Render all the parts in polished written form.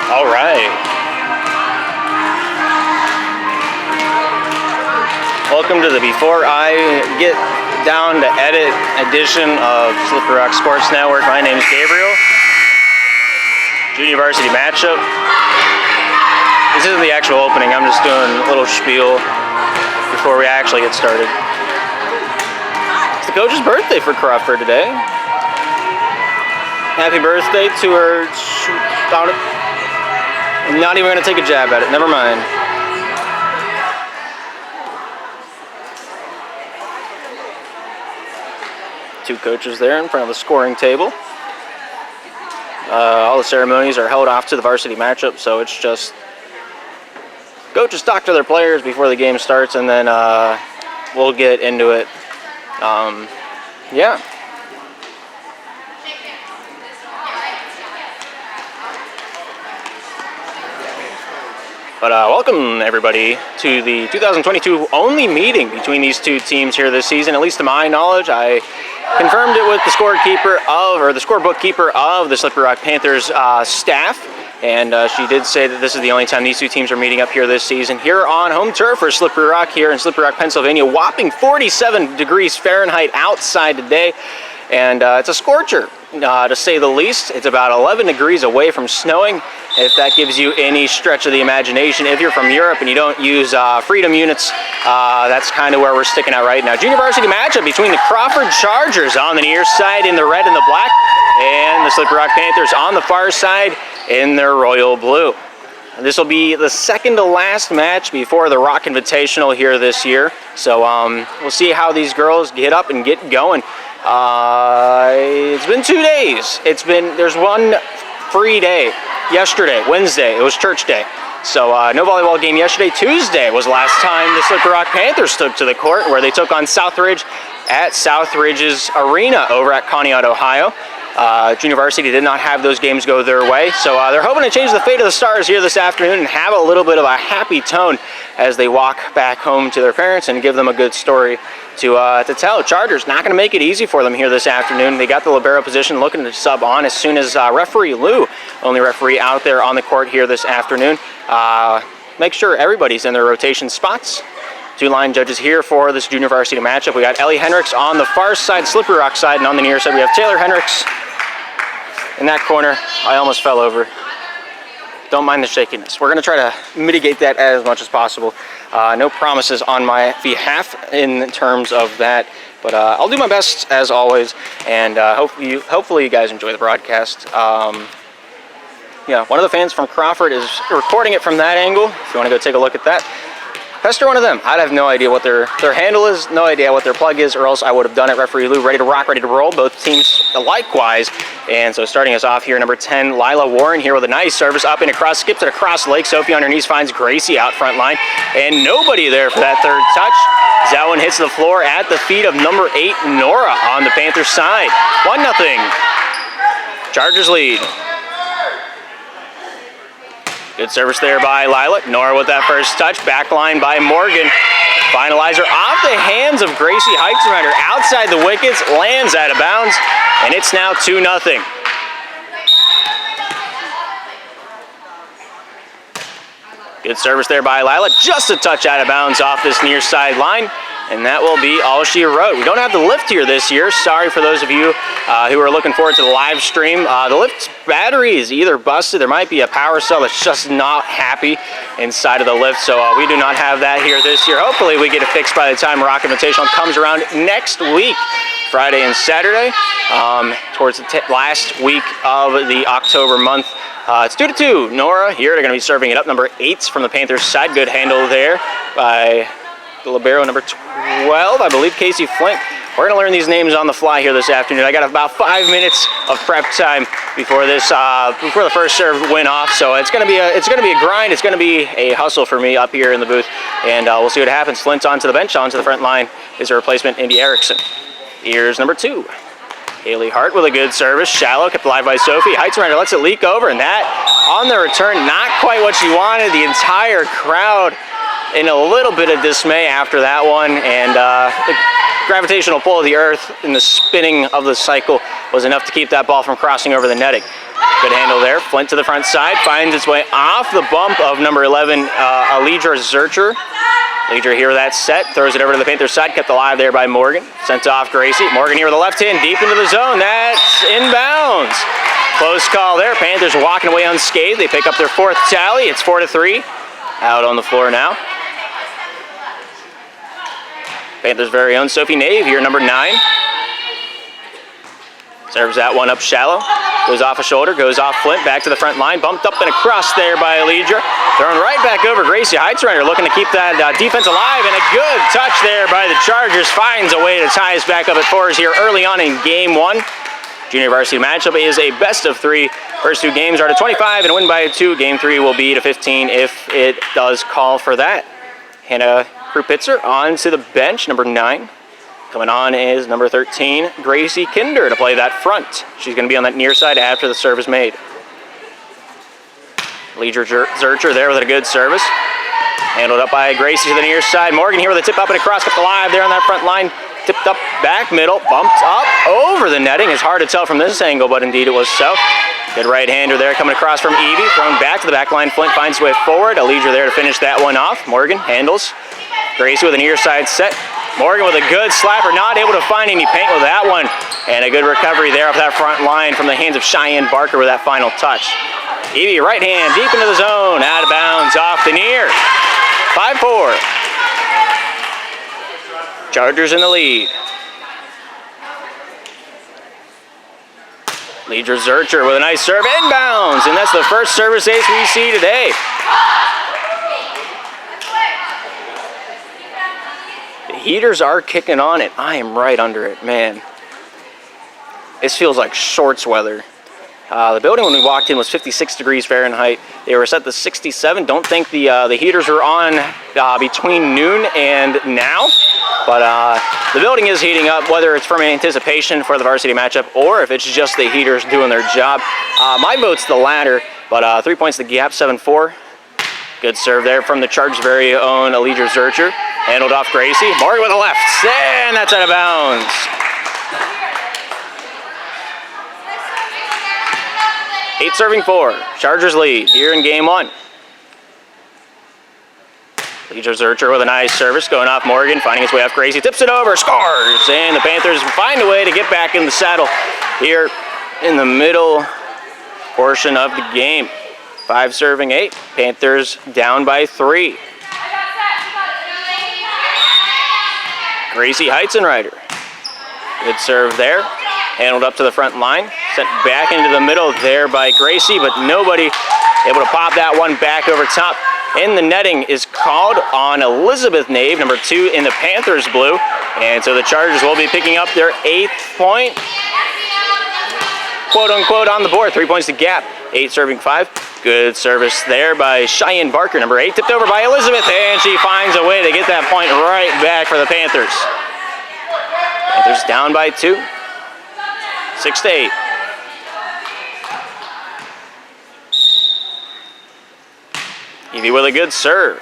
All right. Welcome to the Before I Get Down to Edit edition of Slippery Rock Sports Network. My name is Gabriel. Junior varsity matchup. This isn't the actual opening. I'm just doing a little spiel before we actually get started. It's the coach's birthday for Crawford today. Happy birthday to her. I'm not even going to take a jab at it. Never mind. Two coaches there in front of the scoring table. All the ceremonies are held off to the varsity matchup, so it's just coaches talk to their players before the game starts, and then we'll get into it. Yeah. But welcome, everybody, to the 2022 only meeting between these two teams here this season. At least to my knowledge, I confirmed it with the scorebook keeper of the Slippery Rock Panthers staff, and she did say that this is the only time these two teams are meeting up here this season, here on home turf for Slippery Rock here in Slippery Rock, Pennsylvania. Whopping 47 degrees Fahrenheit outside today, and it's a scorcher, to say the least. It's about 11 degrees away from snowing, if that gives you any stretch of the imagination. If you're from Europe and you don't use Freedom units, that's kind of where we're sticking out right now. Junior varsity matchup between the Crawford Chargers on the near side in the red and the black, and the Slippery Rock Panthers on the far side in their royal blue. This will be the second to last match before the Rock Invitational here this year. So we'll see how these girls get up and get going. It's been 2 days. There's one free day. Yesterday, Wednesday, it was church day. So no volleyball game yesterday. Tuesday was last time the Slippery Rock Panthers took to the court, where they took on Southridge at Southridge's arena over at Conneaut, Ohio. Junior varsity did not have those games go their way, so they're hoping to change the fate of the Stars here this afternoon and have a little bit of a happy tone as they walk back home to their parents and give them a good story to tell. Chargers not going to make it easy for them here this afternoon. They got the libero position, looking to sub on as soon as referee Lou, only referee out there on the court here this afternoon, make sure everybody's in their rotation spots. Two line judges here for this junior varsity matchup. We got Ellie Hendricks on the far side, Slippery Rock side, and on the near side we have Taylor Hendricks in that corner. I almost fell over. Don't mind the shakiness. We're going to try to mitigate that as much as possible. No promises on my behalf in terms of that, but I'll do my best as always, and hopefully you guys enjoy the broadcast. Yeah, one of the fans from Crawford is recording it from that angle. If you want to go take a look at that, pester one of them. I have no idea what their handle is, no idea what their plug is, or else I would have done it. Referee Lou, ready to rock, ready to roll. Both teams likewise. And so starting us off here, number 10, Lila Warren here with a nice service up and across, skips it across Lake. Sophie on her knees finds Gracie out front line, and nobody there for that third touch. That one hits the floor at the feet of number 8, Nora on the Panthers side. 1-0. Chargers lead. Good service there by Lila. Nora with that first touch. Back line by Morgan. Finalizer off the hands of Gracie Heitzrider. Outside the wickets. Lands out of bounds. And it's now 2-0. Good service there by Lila. Just a touch out of bounds off this near sideline. And that will be all she wrote. We don't have the lift here this year. Sorry for those of you who are looking forward to the live stream. The lift battery is either busted. There might be a power cell that's just not happy inside of the lift. So we do not have that here this year. Hopefully we get it fixed by the time Rock Invitational comes around next week, Friday and Saturday, towards the last week of the October month. It's 2-2. Nora here, they're going to be serving it up. Number 8 from the Panthers side. Good handle there by the libero, number 12, I believe, Casey Flint. We're going to learn these names on the fly here this afternoon. I got about 5 minutes of prep time before this, before the first serve went off. So it's going to be a grind. It's going to be a hustle for me up here in the booth, and we'll see what happens. Flint's onto the bench, onto the front line is a replacement, Indy Erickson. Here's number 2. Haley Hart with a good service. Shallow, kept alive by Sophie. Heitzrider lets it leak over, and that on the return, not quite what she wanted. The entire crowd in a little bit of dismay after that one, and gravitational pull of the earth and the spinning of the cycle was enough to keep that ball from crossing over the netting. Good handle there. Flint to the front side, finds its way off the bump of number 11, Alidra Zurcher. Alidra here with that set, throws it over to the Panthers side, kept alive there by Morgan. Sent off Gracie. Morgan here with the left hand, deep into the zone. That's inbounds. Close call there. Panthers walking away unscathed. They pick up their 4th tally. It's 4-3. Out on the floor now. Panthers' very own Sophie Nave here, number 9. Serves that one up shallow. Goes off a shoulder, goes off Flint, back to the front line. Bumped up and across there by Alidra. Thrown right back over Gracie Heitzreiter, looking to keep that defense alive. And a good touch there by the Chargers. Finds a way to tie us back up at 4s here early on in game 1. Junior varsity matchup is a best of 3. First 2 games are to 25 and win by 2. Game 3 will be to 15 if it does call for that. Hannah Krupitzer on to the bench, number 9. Coming on is number 13, Gracie Kinder, to play that front. She's going to be on that near side after the serve is made. Alidra Zurcher there with a good service. Handled up by Gracie to the near side. Morgan here with a tip up and across, kept alive there on that front line. Tipped up, back middle, bumped up over the netting. It's hard to tell from this angle, but indeed it was so. Good right-hander there coming across from Evie. Thrown back to the back line. Flint finds his way forward. Alidra there to finish that one off. Morgan handles. Gracie with a near side set. Morgan with a good slapper. Not able to find any paint with that one. And a good recovery there off that front line from the hands of Cheyenne Barker with that final touch. Evie right hand deep into the zone. Out of bounds off the near. 5-4. Chargers in the lead. Alidra Zurcher with a nice serve, inbounds, and that's the first service ace we see today. The heaters are kicking on it. I am right under it, man. This feels like shorts weather. The building when we walked in was 56 degrees Fahrenheit. They were set to 67. Don't think the heaters were on between noon and now. But the building is heating up, whether it's from anticipation for the varsity matchup or if it's just the heaters doing their job. My vote's the latter, but 3 points the gap, 7-4. Good serve there from the Chargers' very own Alidra Zurcher. Handled off Gracie. Morgan with a left, and that's out of bounds. Eight serving 4. Chargers lead here in game 1. Alidra Zurcher with a nice service going off Morgan, finding his way off Gracie, tips it over, scores! And the Panthers find a way to get back in the saddle here in the middle portion of the game. 5 serving 8. Panthers down by 3. Gracie Heitzreiter. Good serve there. Handled up to the front line. Sent back into the middle there by Gracie, but nobody able to pop that one back over top. And the netting is called on Elizabeth Nave, number 2 in the Panthers blue. And so the Chargers will be picking up their 8th point, quote unquote, on the board. 3 points to gap. 8 serving 5. Good service there by Cheyenne Barker, number 8. Tipped over by Elizabeth, and she finds a way to get that point right back for the Panthers. Panthers down by 2. 6-8. Evie with a good serve.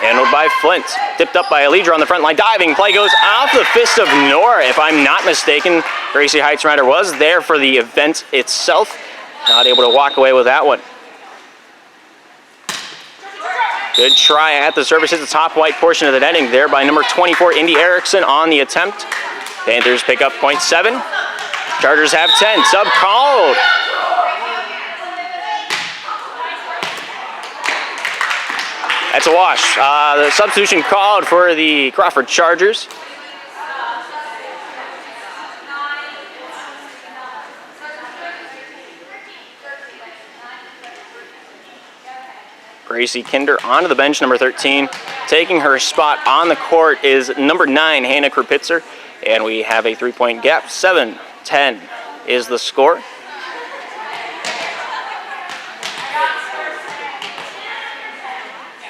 Handled by Flint. Tipped up by Alidra on the front line. Diving play goes off the fist of Nora. If I'm not mistaken, Gracie Heitzreiter was there for the event itself. Not able to walk away with that one. Good try at the service. Hits the top white portion of the netting there by number 24, Indy Erickson on the attempt. Panthers pick up point 7. Chargers have 10. Sub called. That's a wash. The substitution called for the Crawford Chargers. Gracie Kinder onto the bench, number 13. Taking her spot on the court is number 9, Hannah Krupitzer. And we have a 3-point gap. 7-10 is the score.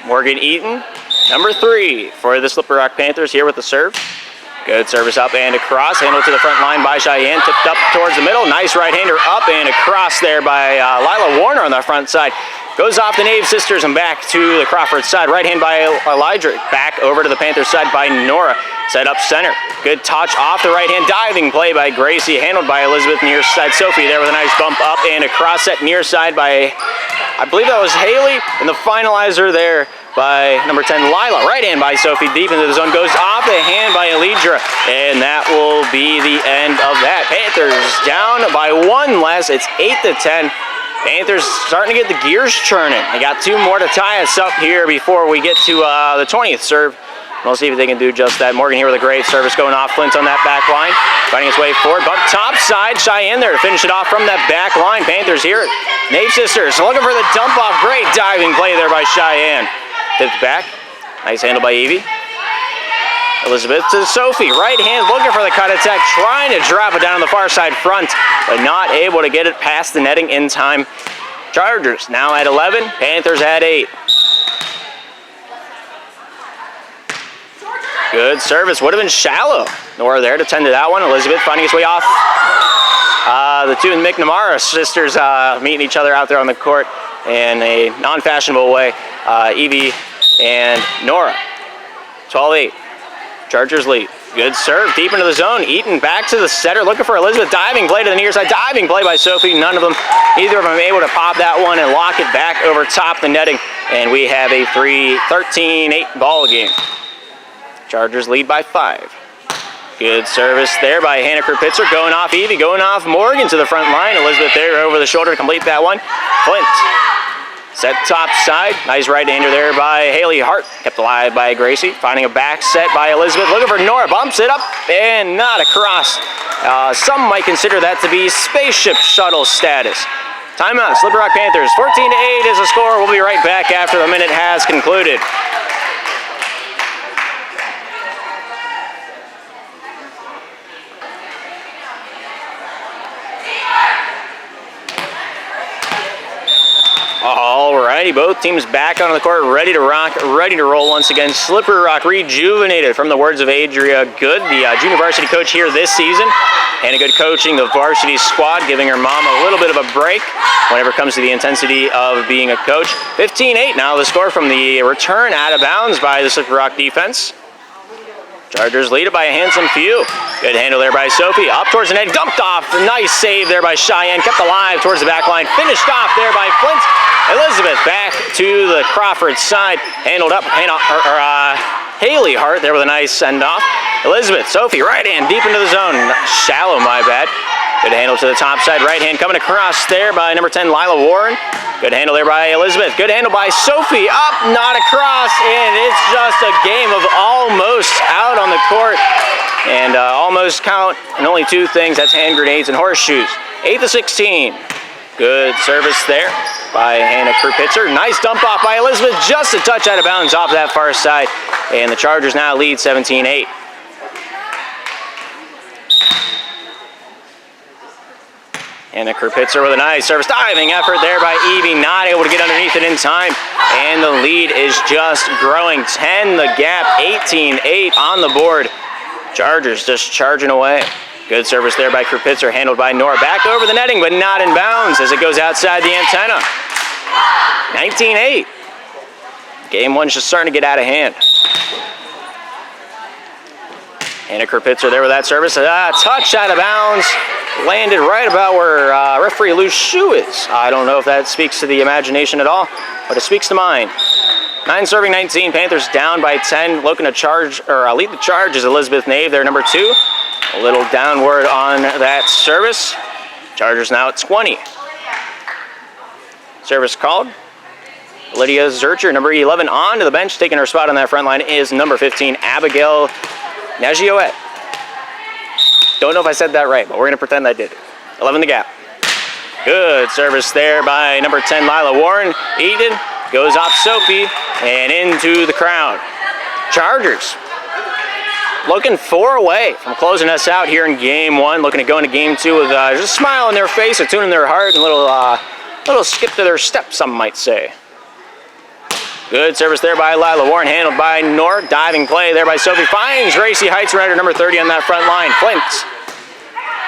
Morgan Eaton, number 3 for the Slippery Rock Panthers here with the serve. Good service up and across. Handled to the front line by Cheyenne. Tipped up towards the middle. Nice right-hander up and across there by Lila Warner on the front side. Goes off the Nave sisters and back to the Crawford side. Right hand by Elijah. Back over to the Panthers side by Nora. Set up center. Good touch off the right hand. Diving play by Gracie. Handled by Elizabeth near side. Sophie there with a nice bump up and a cross set near side by, I believe that was Haley. And the finalizer there by number 10, Lila. Right hand by Sophie, deep into the zone. Goes off the hand by Elidra. And that will be the end of that. Panthers down by one less. It's 8-10. Panthers starting to get the gears churning. They got 2 more to tie us up here before we get to the 20th serve. We'll see if they can do just that. Morgan here with a great service going off. Flint on that back line. Finding his way forward. Bump top side. Cheyenne there to finish it off from that back line. Panthers here. Nave sisters looking for the dump off. Great diving play there by Cheyenne. Tipped back. Nice handle by Evie. Elizabeth to Sophie. Right hand looking for the cut attack. Trying to drop it down on the far side front, but not able to get it past the netting in time. Chargers now at 11. Panthers at 8. Good service. Would have been shallow. Nora there to tend to that one. Elizabeth finding his way off. The two McNamara sisters meeting each other out there on the court in a non-fashionable way. Evie and Nora. 12-8. Chargers lead. Good serve. Deep into the zone. Eaton back to the setter. Looking for Elizabeth. Diving play to the near side. Diving play by Sophie. None of them. Either of them able to pop that one and lock it back over top the netting. And we have a 13-8 ball game. Chargers lead by 5. Good service there by Hannah Krupitzer. Going off Evie, going off Morgan to the front line. Elizabeth there over the shoulder to complete that one. Flint set top side. Nice right-hander there by Haley Hart. Kept alive by Gracie. Finding a back set by Elizabeth. Looking for Nora. Bumps it up and not across. Some might consider that to be spaceship shuttle status. Timeout. Slippery Rock Panthers. 14-8 is the score. We'll be right back after the minute has concluded. Alrighty, both teams back on the court, ready to rock, ready to roll once again. Slippery Rock rejuvenated, from the words of Adria Good, the junior varsity coach here this season. And a good coaching the varsity squad, giving her mom a little bit of a break whenever it comes to the intensity of being a coach. 15-8 now the score from the return out of bounds by the Slippery Rock defense. Chargers lead it by a handsome few. Good handle there by Sophie. Up towards the net. Dumped off. Nice save there by Cheyenne. Kept alive towards the back line. Finished off there by Flint. Elizabeth back to the Crawford side. Handled up. Haley Hart there with a nice send-off. Elizabeth, Sophie, right hand deep into the zone. Shallow, my bad. Good handle to the top side. Right hand coming across there by number 10, Lila Warren. Good handle there by Elizabeth. Good handle by Sophie. Up, not across. And it's just a game of almost out on the court. And almost count. And only 2 things. That's hand grenades and horseshoes. 8-16. Good service there by Hannah Krupitzer. Nice dump off by Elizabeth. Just a touch out of bounds off that far side. And the Chargers now lead 17-8. Hannah Krupitzer with a nice service. Diving effort there by Evie. Not able to get underneath it in time. And the lead is just growing. 10 the gap. 18-8 on the board. Chargers just charging away. Good service there by Krupitzer. Handled by Nora. Back over the netting, but not in bounds as it goes outside the antenna. 19-8. Game 1's just starting to get out of hand. Hannah Krupitzer there with that service. Touch out of bounds. Landed right about where referee Lou's shoe is. I don't know if that speaks to the imagination at all, but it speaks to mine. 9 serving 19. Panthers down by 10. Looking to charge or lead the charge is Elizabeth Nave there, number 2. A little downward on that service. Chargers now at 20. Service called. Lydia Zurcher, number 11, on to the bench. Taking her spot on that front line is number 15, Abigail Nagioet. Don't know if I said that right, but we're going to pretend I did. 11 the gap. Good service there by number 10, Lila Warren. Eden goes off Sophie and into the crowd. Chargers looking 4 away from closing us out here in game 1. Looking to go into game 2 with just a smile on their face, a tune in their heart, and a little skip to their step, some might say. Good service there by Lila Warren, handled by Nort. Diving play there by Sophie. Finds Gracie Heitzrider, number 30, on that front line. Flint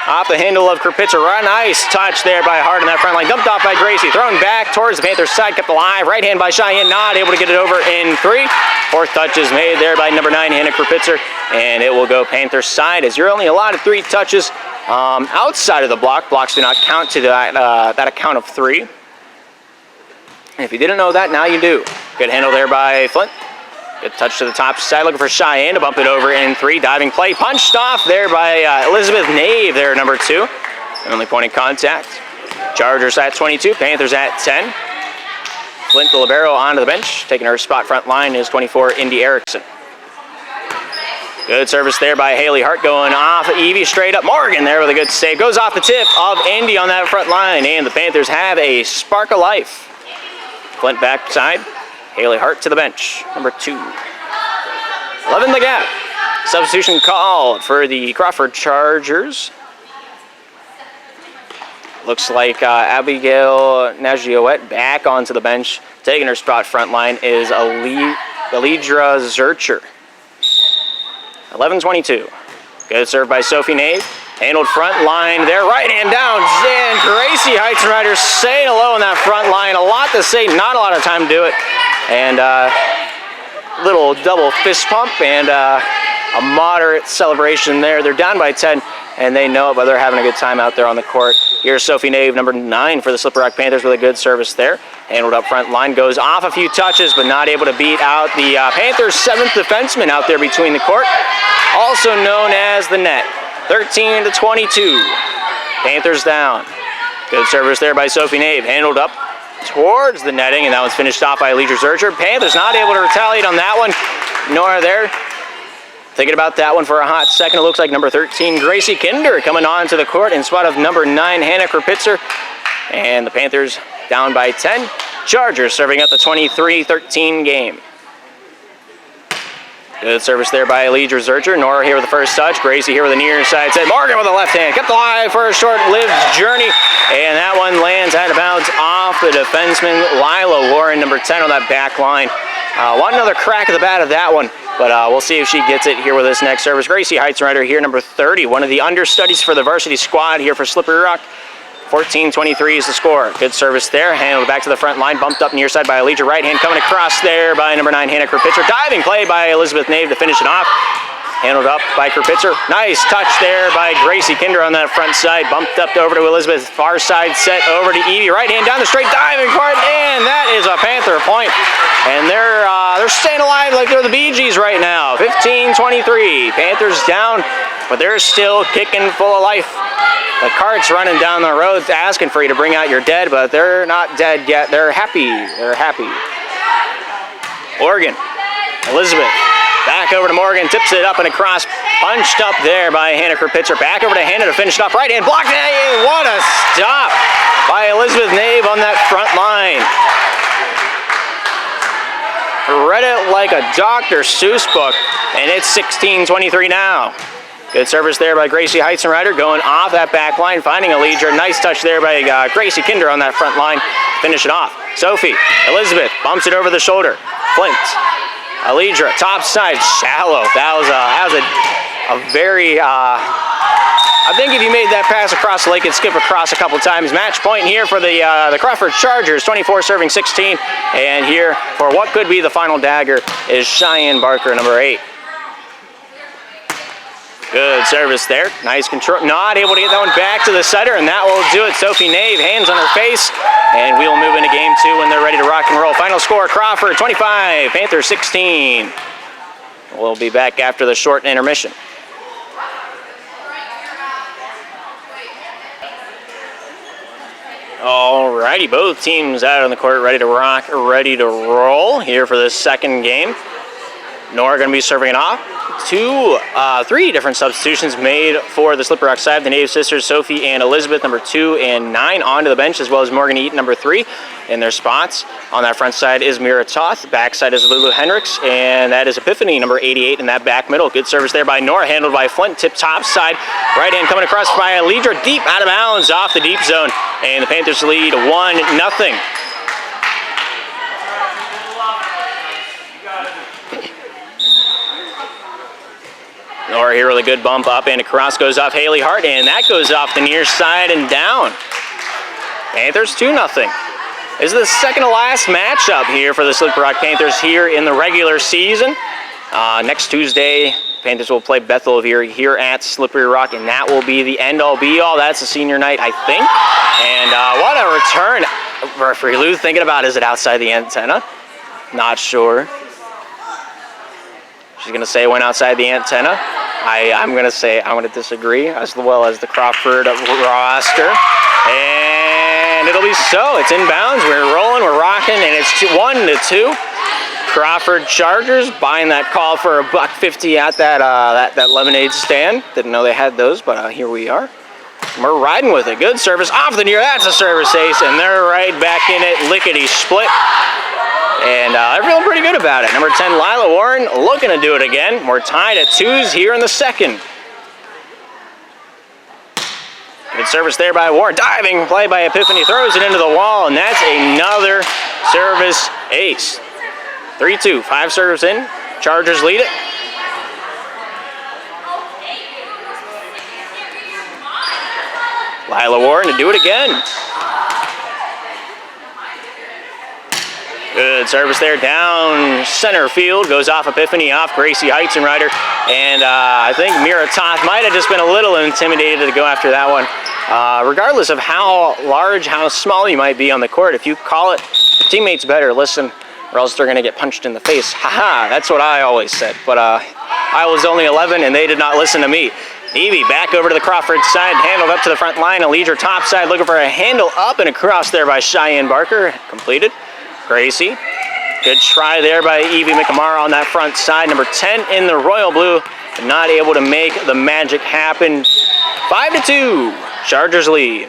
Off the handle of Krupitzer. Nice touch there by Hart in that front line. Dumped off by Gracie. Thrown back towards the Panthers side. Kept alive. Right hand by Cheyenne. Not able to get it over in 3. Fourth touch is made there by number 9, Hannah Krupitzer. And it will go Panthers side as you're only allotted 3 touches outside of the block. Blocks do not count to that account of 3. And if you didn't know that, now you do. Good handle there by Flint. Good touch to the top side, looking for Cheyenne to bump it over in 3. Diving play, punched off there by Elizabeth Nave there, number 2. Only point of contact. Chargers at 22, Panthers at 10. Flint, the libero, onto the bench. Taking her spot front line is 24, Indy Erickson. Good service there by Haley Hart going off. Evie straight up. Morgan there with a good save. Goes off the tip of Indy on that front line, and the Panthers have a spark of life. Flint backside. Haley Hart to the bench, number 2. 11 the gap. Substitution called for the Crawford Chargers. Looks like Abigail Nagyowet back onto the bench. Taking her spot front line is Alidra Zurcher. 11-22. Good serve by Sophie Nave. Handled front line there, right hand down, and Gracie Heizenreiter saying hello in that front line. A lot to say, not a lot of time to do it. And little double fist pump and a moderate celebration there. They're down by 10, and they know it, but they're having a good time out there on the court. Here's Sophie Nave, number 9 for the Slippery Rock Panthers with a good service there. Handled up front line, goes off a few touches, but not able to beat out the Panthers' 7th defenseman out there between the court, also known as the net. 13-22. Panthers down. Good service there by Sophie Nave. Handled up towards the netting, and that one's finished off by Alidra Zurcher. Panthers not able to retaliate on that one. Nora there. Thinking about that one for a hot second. It looks like number 13, Gracie Kinder, coming on to the court in spot of number 9, Hannah Krupitzer. And the Panthers down by 10. Chargers serving up the 23-13 game. Good service there by Alidra Zurcher. Nora here with the first touch. Gracie here with the near side set. Morgan with the left hand. Kept alive for a short-lived journey. And that one lands out of bounds off the defenseman, Lila Warren, number 10 on that back line. Want another crack at the bat of that one, but we'll see if she gets it here with this next service. Gracie Heizenreiter here, number 30. One of the understudies for the varsity squad here for Slippery Rock. 14-23 is the score. Good service there. Handled back to the front line. Bumped up near side by Alidra. Right hand coming across there by number 9, Hannah Krupitzer. Diving play by Elizabeth Nave to finish it off. Handled up by Krupitzer. Nice touch there by Gracie Kinder on that front side. Bumped up over to Elizabeth. Far side set over to Evie. Right hand down the straight diving part. And that is a Panther point. And they're staying alive like they're the Bee Gees right now. 15-23. Panthers down, but they're still kicking full of life. The cart's running down the road asking for you to bring out your dead, but they're not dead yet. They're happy. They're happy. Oregon. Elizabeth. Back over to Morgan. Tips it up and across. Punched up there by Hannah Krupitzer. Back over to Hannah to finish it off. Right hand blocked. What a stop by Elizabeth Nave on that front line. Read it like a Dr. Seuss book, and it's 16-23 now. Good service there by Gracie Heizenreiter going off that back line, finding Alidra. Nice touch there by Gracie Kinder on that front line. Finish it off. Sophie, Elizabeth bumps it over the shoulder. Flint, Alidra, top side, shallow. That was a very, I think if you made that pass across the lake, it'd skip across a couple times. Match point here for the Crawford Chargers, 24 serving 16. And here for what could be the final dagger is Cheyenne Barker, number 8. Good service there. Nice control. Not able to get that one back to the setter, and that will do it. Sophie Nave, hands on her face, and we will move into game 2 when they're ready to rock and roll. Final score, Crawford 25, Panthers 16. We'll be back after the short intermission. Alrighty, both teams out on the court, ready to rock, ready to roll here for this second game. Nora going to be serving it off. 3 different substitutions made for the Slippery Rock side. The Nave sisters, Sophie and Elizabeth, number 2 and 9, onto the bench, as well as Morgan Eaton, number 3, in their spots. On that front side is Mira Toth. Back side is Lulu Hendricks, and that is Epiphany, number 88, in that back middle. Good service there by Nora, handled by Flint. Tip top side. Right hand coming across by Alidra, deep out of bounds off the deep zone. And the Panthers lead 1-0. Nora here with a good bump up and across goes off Haley Hart, and that goes off the near side and down. Panthers 2-0. This is the second to last matchup here for the Slippery Rock Panthers here in the regular season. Next Tuesday, Panthers will play Bethel here at Slippery Rock, and that will be the end-all be-all. That's the senior night, I think. And what a return. Referee Lou thinking about, is it outside the antenna? Not sure. She's going to say it went outside the antenna. I'm going to say I'm going to disagree, as well as the Crawford roster. And it'll be so. It's inbounds. We're rolling. We're rocking. And it's 1-2. Crawford Chargers buying that call for $1.50 at that lemonade stand. Didn't know they had those, but here we are. We're riding with it. Good service off the near. That's a service ace. And they're right back in it. Lickety split. And they're feeling pretty good about it. Number 10, Lila Warren, looking to do it again. We're tied at 2s here in the second. Good service there by Warren. Diving play by Epiphany. Throws it into the wall, and that's another service ace. 3-2. 5 serves in. Chargers lead it. Lila Warren to do it again. Good service there down center field. Goes off Epiphany, off Gracie Heightenreiter. And I think Mira Toth might have just been a little intimidated to go after that one. Regardless of how large, how small you might be on the court, if you call it, your teammates better listen, or else they're going to get punched in the face. Haha, that's what I always said. But I was only 11, and they did not listen to me. Evie back over to the Crawford side, handled up to the front line. Leader top side, looking for a handle up and across there by Cheyenne Barker. Completed. Gracie. Good try there by Evie McNamara on that front side. Number 10 in the royal blue, but not able to make the magic happen. 5-2. Chargers lead.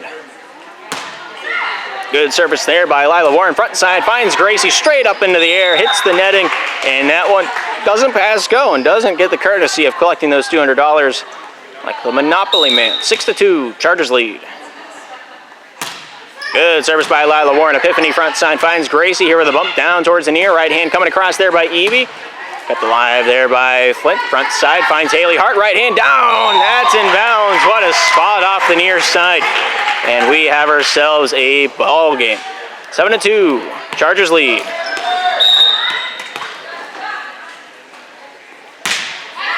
Good service there by Lila Warren. Front side finds Gracie straight up into the air, hits the netting, and that one doesn't pass go and doesn't get the courtesy of collecting those $200 like the Monopoly man. 6-2. Chargers lead. Good service by Lila Warren. Epiphany front side finds Gracie here with a bump down towards the near. Right hand coming across there by Evie. Got the live there by Flint. Front side finds Haley Hart. Right hand down. That's in bounds. What a spot off the near side. And we have ourselves a ball game. 7-2. Chargers lead.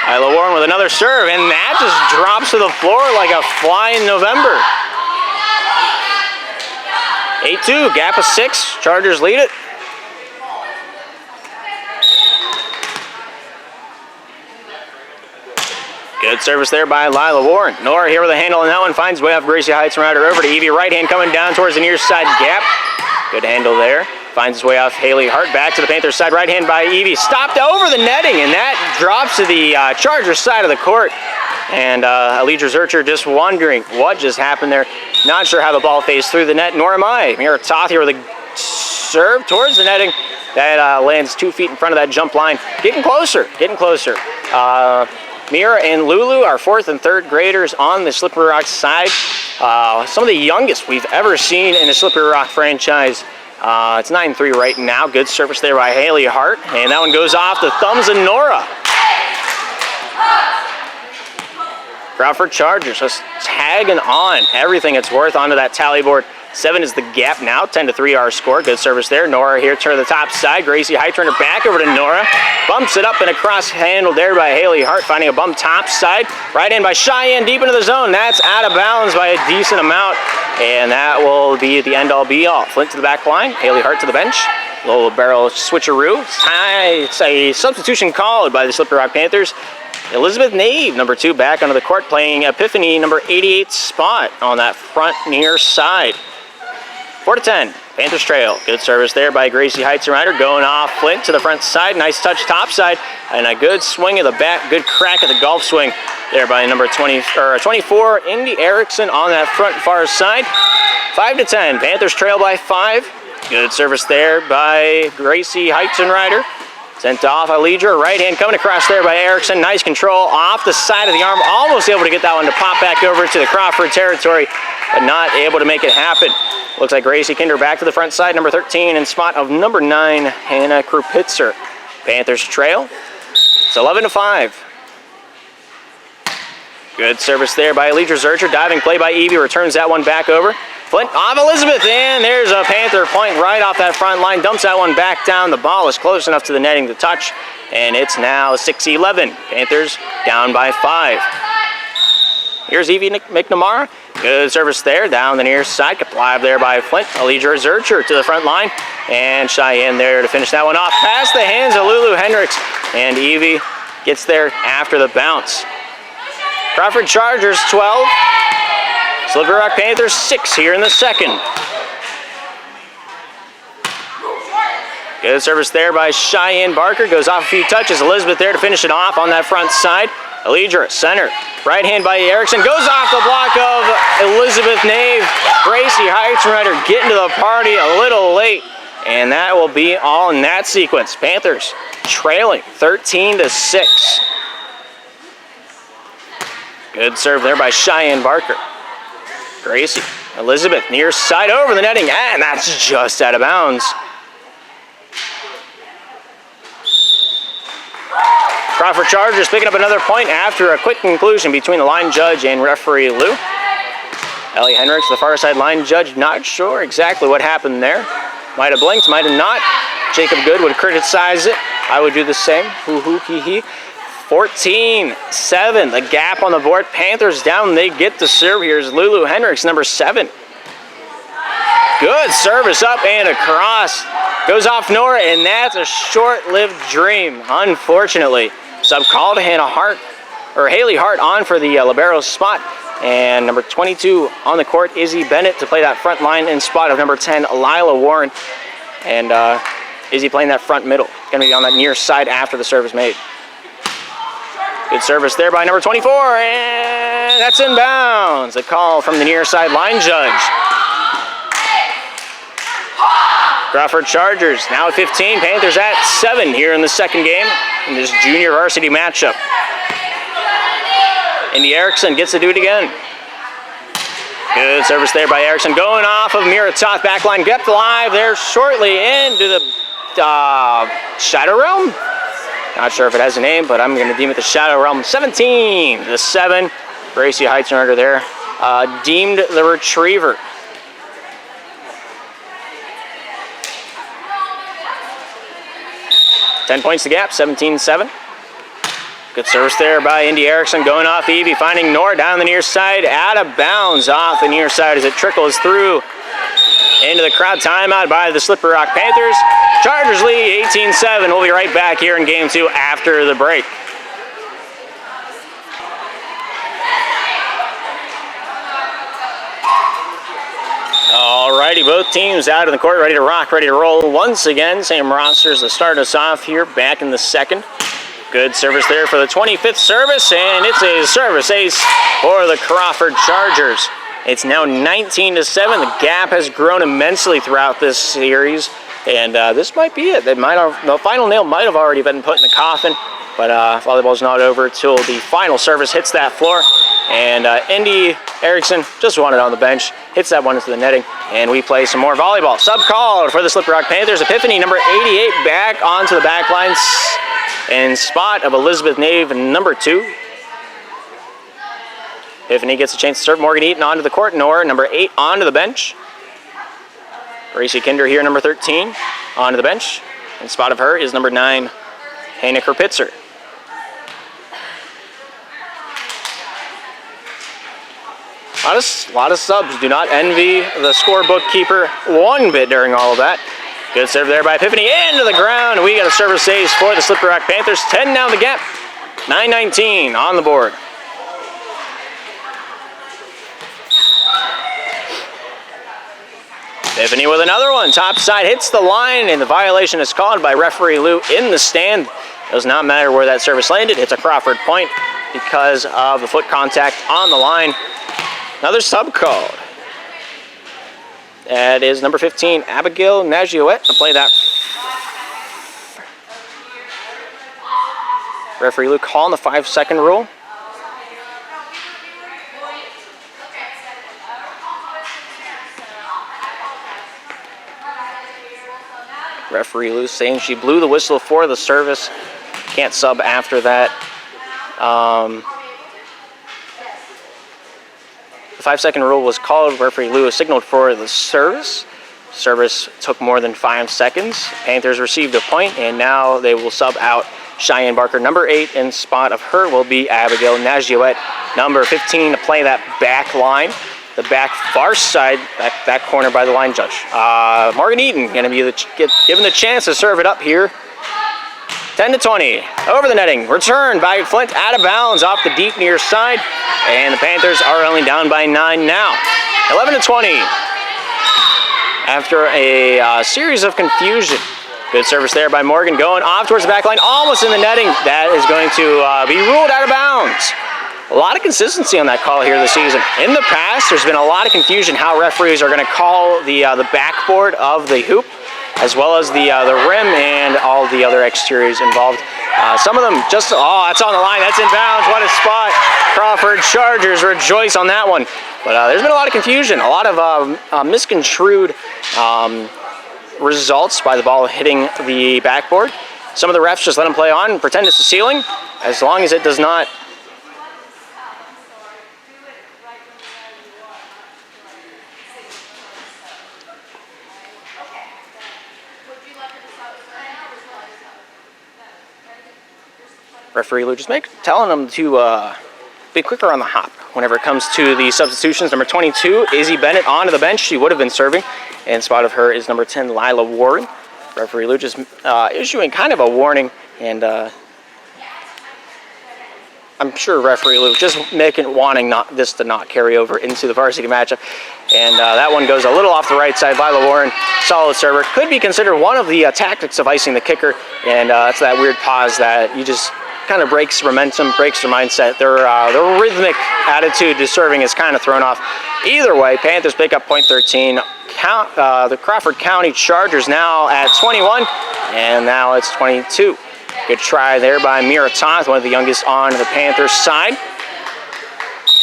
Lila Warren with another serve. And that just drops to the floor like a fly in November. 8-2, gap of 6. Chargers lead it. Good service there by Lila Warren. Nora here with a handle on that one. Finds way off Gracie Heightenreiter over to Evie. Right hand coming down towards the near side gap. Good handle there. Finds his way off Haley Hart. Back to the Panthers side. Right hand by Evie. Stopped over the netting, and that drops to the Chargers side of the court. And Alidra Zurcher just wondering what just happened there. Not sure how the ball phased through the net, nor am I. Mira Toth here with a serve towards the netting. That lands 2 feet in front of that jump line. Getting closer, getting closer. Mira and Lulu are 4th and 3rd graders on the Slippery Rock side. Some of the youngest we've ever seen in the Slippery Rock franchise. It's 9-3 right now. Good service there by Haley Hart. And that one goes off the thumbs of Nora. Crawford Chargers just tagging on everything it's worth onto that tally board. 7 is the gap now. 10-3 our score. Good service there. Nora here to the top side. Gracie Heightenreiter back over to Nora. Bumps it up and across handle there by Haley Hart. Finding a bump top side. Right in by Cheyenne deep into the zone. That's out of bounds by a decent amount. And that will be the end all be all. Flint to the back line. Haley Hart to the bench. Little barrel switcheroo. It's a substitution called by the Slippery Rock Panthers. Elizabeth Nave, number 2, back onto the court, playing Epiphany, number 88 spot on that front near side. 4-10, Panthers trail. Good service there by Gracie Heightenreiter, going off Flint to the front side. Nice touch top side, and a good swing of the bat. Good crack at the golf swing there by number 24, Indy Erickson on that front far side. 5-10, Panthers trail by 5. Good service there by Gracie Heightenreiter. Sent off Alidra, right hand coming across there by Erickson. Nice control off the side of the arm. Almost able to get that one to pop back over to the Crawford territory, but not able to make it happen. Looks like Gracie Kinder back to the front side. Number 13 in spot of number 9, Hannah Krupitzer. Panthers trail. It's 11-5. Good service there by Alidra Zurcher. Diving play by Evie. Returns that one back over. Flint off Elizabeth, and there's a Panther point right off that front line. Dumps that one back down. The ball is close enough to the netting to touch, and it's now 6-11. Panthers down by 5. Here's Evie McNamara. Good service there, down the near side. Live there by Flint. Alidra Zurcher to the front line. And Cheyenne there to finish that one off. Past the hands of Lulu Hendricks. And Evie gets there after the bounce. Crawford Chargers 12. Slippery Rock Panthers 6 here in the second. Good service there by Cheyenne Barker. Goes off a few touches. Elizabeth there to finish it off on that front side. Alidra, center. Right hand by Erickson. Goes off the block of Elizabeth Nave. Gracie Heitzrider getting to the party a little late. And that will be all in that sequence. Panthers trailing 13-6. Good serve there by Cheyenne Barker. Gracie, Elizabeth, near side over the netting. And that's just out of bounds. Crawford Chargers picking up another point after a quick conclusion between the line judge and referee Lou. Ellie Hendricks, the far side line judge, not sure exactly what happened there. Might have blinked, might have not. Jacob Good would criticize it. I would do the same. Hoo hoo hee hee. 14-7, the gap on the board. Panthers down, they get the serve. Here's Lulu Hendricks, number 7. Good service up and across. Goes off Nora, and that's a short-lived dream, unfortunately. Sub called Hannah Hart, or Haley Hart on for the libero spot. And number 22 on the court, Izzy Bennett, to play that front line in spot of number 10, Lila Warren. And Izzy playing that front middle. Going to be on that near side after the serve is made. Good service there by number 24, and that's inbounds. A call from the near side line judge. Crawford Chargers now at 15, Panthers at 7 here in the second game in this junior varsity matchup. Indy Erickson gets to do it again. Good service there by Erickson, going off of Mira Toth backline. Kept alive there shortly into the Shadow Realm. Not sure if it has a name, but I'm going to deem it the Shadow Realm. 17-7. Gracie Heitznerger there deemed the retriever. Ten points to gap, 17-7. Good service there by Indy Erickson, going off Evie, finding Nora down the near side, out of bounds off the near side as it trickles through into the crowd. Timeout by the Slippery Rock Panthers. Chargers lead 18-7. We'll be right back here in game 2 after the break. Alrighty, both teams out of the court, ready to rock, ready to roll. Once again, same rosters to start us off here back in the second. Good service there for the 25th service, and it's a service ace for the Crawford Chargers. It's now 19-7. The gap has grown immensely throughout this series, and this might be it. The final nail might have already been put in the coffin, but volleyball's not over till the final service hits that floor. And Indy Erickson just wanted on the bench, hits that one into the netting, and we play some more volleyball. Sub called for the Slippery Rock Panthers. Epiphany, number 88, back onto the back lines in spot of Elizabeth Nave, number 2. Epiphany gets a chance to serve. Morgan Eaton onto the court. Nora, number 8, onto the bench. Gracie Kinder here, number 13, onto the bench. In spot of her is number 9, Hannah Kerpitzer. A lot of subs. Do not envy the scorebook keeper one bit during all of that. Good serve there by Epiphany into the ground. We got a service ace for the Slippery Rock Panthers. 10 down the gap. 9-19 on the board. Epiphany with another one. Top side hits the line, and the violation is called by referee Lou in the stand. Does not matter where that service landed. It's a Crawford point because of the foot contact on the line. Another sub called. That is number 15, Abigail Nagiouette, to play that. Referee Luke calling the 5-second rule. Referee Lou saying she blew the whistle for the service. Can't sub after that. 5-second rule was called. Referee Lewis signaled for the service. Service took more than 5 seconds. Panthers received a point, and now they will sub out Cheyenne Barker. Number 8 in spot of her will be Abigail Nagiouette. Number 15 to play that back line. The back far side, back corner by the line judge. Morgan Eaton going to be given the chance to serve it up here. 10-20, over the netting, returned by Flint, out of bounds off the deep near side, and the Panthers are only down by 9 now. 11-20, after a series of confusion. Good service there by Morgan, going off towards the back line, almost in the netting. That is going to be ruled out of bounds. A lot of consistency on that call here this season. In the past, there's been a lot of confusion how referees are going to call the backboard of the hoop, as well as the rim and all the other exteriors involved. Some of them just, that's on the line, that's in bounds, what a spot. Crawford Chargers rejoice on that one. But there's been a lot of confusion, a lot of misconstrued results by the ball hitting the backboard. Some of the refs just let them play on and pretend it's the ceiling, as long as it does not. Referee Lou just telling them to be quicker on the hop whenever it comes to the substitutions. Number 22, Izzy Bennett onto the bench. She would have been serving. In spot of her is number 10, Lila Warren. Referee Lou just issuing kind of a warning, and I'm sure Referee Lou just wanting this to not carry over into the varsity matchup. And that one goes a little off the right side. Lila Warren, solid server. Could be considered one of the tactics of icing the kicker, and that's that weird pause that you just kind of breaks momentum, breaks their mindset. Their rhythmic attitude to serving is kind of thrown off. Either way, Panthers pick up point 13. The Crawford County Chargers now at 21, and now it's 22. Good try there by Mira Toth, one of the youngest on the Panthers side.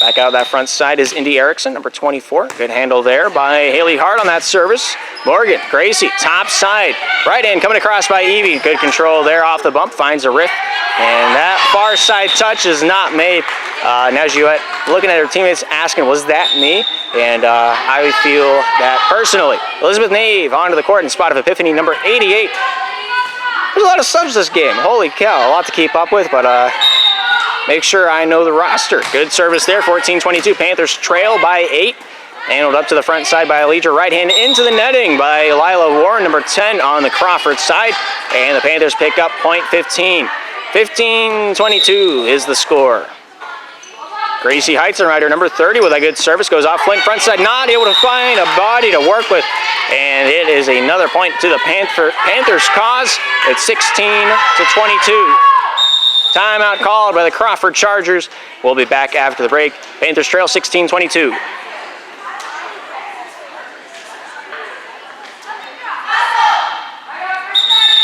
Back out of that front side is Indy Erickson, number 24. Good handle there by Haley Hart on that service. Morgan, Gracie, top side. Right hand coming across by Evie. Good control there off the bump, finds a riff. And that far side touch is not made. Nagiouette looking at her teammates asking, was that me? And I feel that personally. Elizabeth Nave onto the court in spot of Epiphany, number 88. There's a lot of subs this game. Holy cow, a lot to keep up with, but make sure I know the roster. Good service there, 14-22. Panthers trail by 8. Handled up to the front side by Alidra. Right hand into the netting by Lila Warren, number 10 on the Crawford side. And the Panthers pick up point 15. 15-22 is the score. Gracie Heitzenreiter, number 30, with a good service. Goes off Flint front side, not able to find a body to work with. And it is another point to the Panthers' cause. It's 16-22. Timeout called by the Crawford Chargers. We'll be back after the break. Panthers trail 16-22.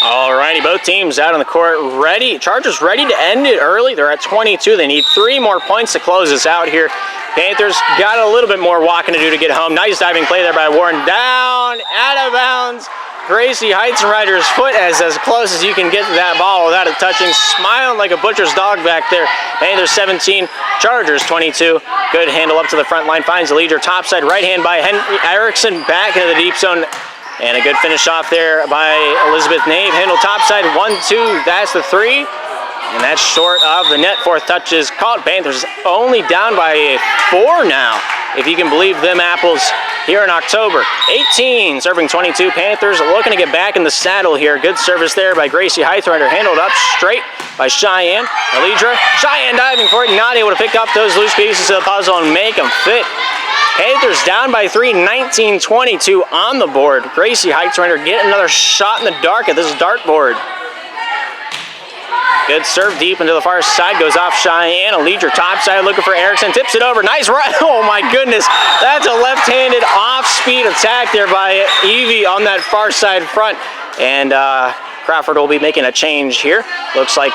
Alrighty, both teams out on the court ready. Chargers ready to end it early. They're at 22. They need 3 more points to close this out here. Panthers got a little bit more walking to do to get home. Nice diving play there by Warren. Down, out of bounds. Gracie Heitzenreiter's foot is as close as you can get to that ball without it touching. Smiling like a butcher's dog back there. Panthers 17, Chargers 22. Good handle up to the front line. Finds the leader topside. Right hand by Henry Erickson. Back into the deep zone. And a good finish off there by Elizabeth Nave. Handle topside, 1-2, that's the 3. And that's short of the net. 4th touch is called. Panthers only down by 4 now, if you can believe them apples here in October. 18, serving 22. Panthers looking to get back in the saddle here. Good service there by Gracie Heitzenreiter. Handled up straight by Cheyenne. Alidra. Cheyenne diving for it, not able to pick up those loose pieces of the puzzle and make them fit. Panthers down by 3, 19-22 on the board. Gracie Heitzenreiter getting another shot in the dark at this dartboard. Good serve deep into the far side, goes off Cheyenne. Alidra topside looking for Erickson, tips it over. Nice right. Oh my goodness, that's a left-handed off-speed attack there by Evie on that far side front. And Crawford will be making a change here. Looks like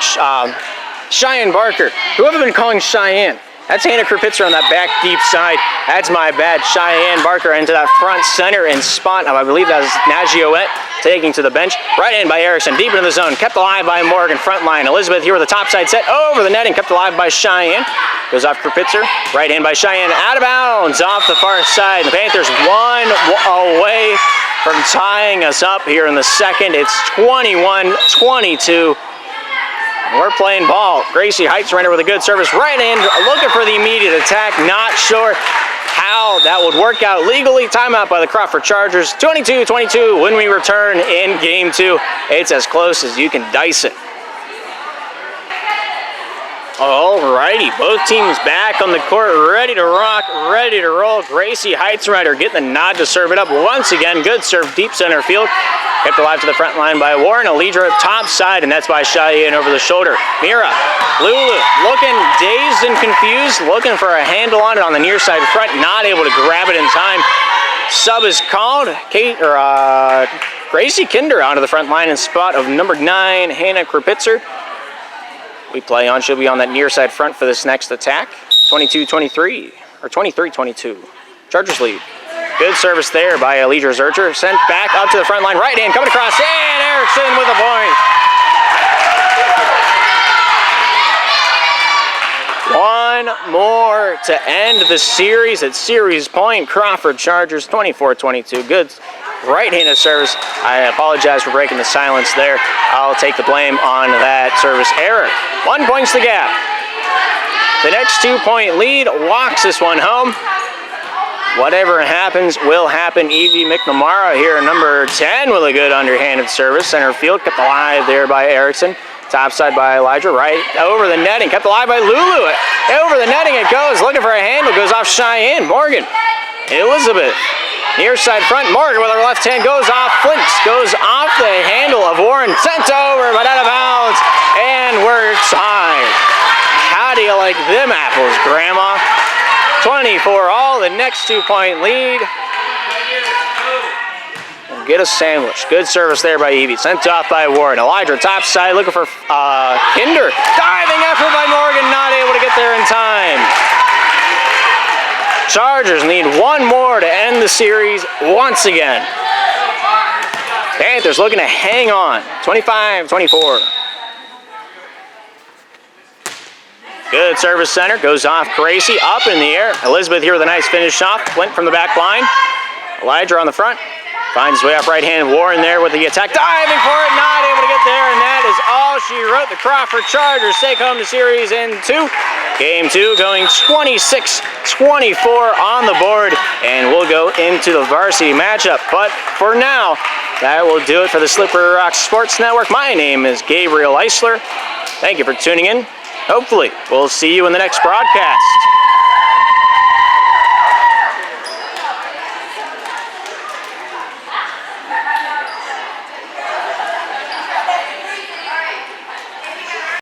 Cheyenne Barker. Who have I been calling Cheyenne? That's Hannah Krupitzer on that back deep side. That's my bad. Cheyenne Barker into that front center and spot. I believe that was Nagiowette taking to the bench. Right in by Erickson, deep into the zone. Kept alive by Morgan, front line. Elizabeth here with a top side set over the net and kept alive by Cheyenne. Goes off Krupitzer. Right in by Cheyenne. Out of bounds off the far side. The Panthers one away from tying us up here in the second. It's 21-22. We're playing ball. Gracie Heitzreiner with a good service right in, looking for the immediate attack. Not sure how that would work out legally. Timeout by the Crawford Chargers. 22-22 when we return in game 2. It's as close as you can dice it. Alrighty, both teams back on the court, ready to rock, ready to roll. Gracie Heitzreiner getting the nod to serve it up once again. Good serve, deep center field. Kept alive to the front line by Warren. Alidra top side, and that's by Cheyenne over the shoulder. Mira, Lulu, looking dazed and confused, looking for a handle on it on the near side front, not able to grab it in time. Sub is called. Gracie Kinder onto the front line in spot of number 9, Hannah Krupitzer. We play on, she'll be on that near side front for this next attack. 22-23, or 23-22. Chargers lead. Good service there by Alidra Zurcher. Sent back up to the front line, right hand coming across, and Erickson with a point. One more to end the series at series point. Crawford Chargers 24-22. Good right-handed service. I apologize for breaking the silence there. I'll take the blame on that service error. 1 point's the gap. The next 2-point lead walks this one home. Whatever happens will happen. Evie McNamara here, number 10, with a good underhanded service. Center field, kept alive there by Erickson. Top side by Elijah, right over the netting, kept alive by Lulu. Over the netting it goes, looking for a handle, goes off Cheyenne. Morgan, Elizabeth, near side front. Morgan with her left hand goes off. Flints goes off the handle of Warren, sent over, but out of bounds, and we're tied. How do you like them apples, Grandma? 24 all, the next 2-point lead. Get a sandwich. Good service there by Evie. Sent off by Warren. Elijah top side looking for Kinder. Diving effort by Morgan, not able to get there in time. Chargers need one more to end the series once again. Panthers looking to hang on. 25-24. Good service center. Goes off Gracie. Up in the air. Elizabeth here with a nice finish off. Flint from the back line. Elijah on the front. Finds his way up right hand. Warren there with the attack. Diving for it. Not able to get there. And that is all she wrote. The Crawford Chargers take home the series in 2. Game 2 going 26-24 on the board. And we'll go into the varsity matchup. But for now, that will do it for the Slippery Rock Sports Network. My name is Gabriel Eisler. Thank you for tuning in. Hopefully, we'll see you in the next broadcast.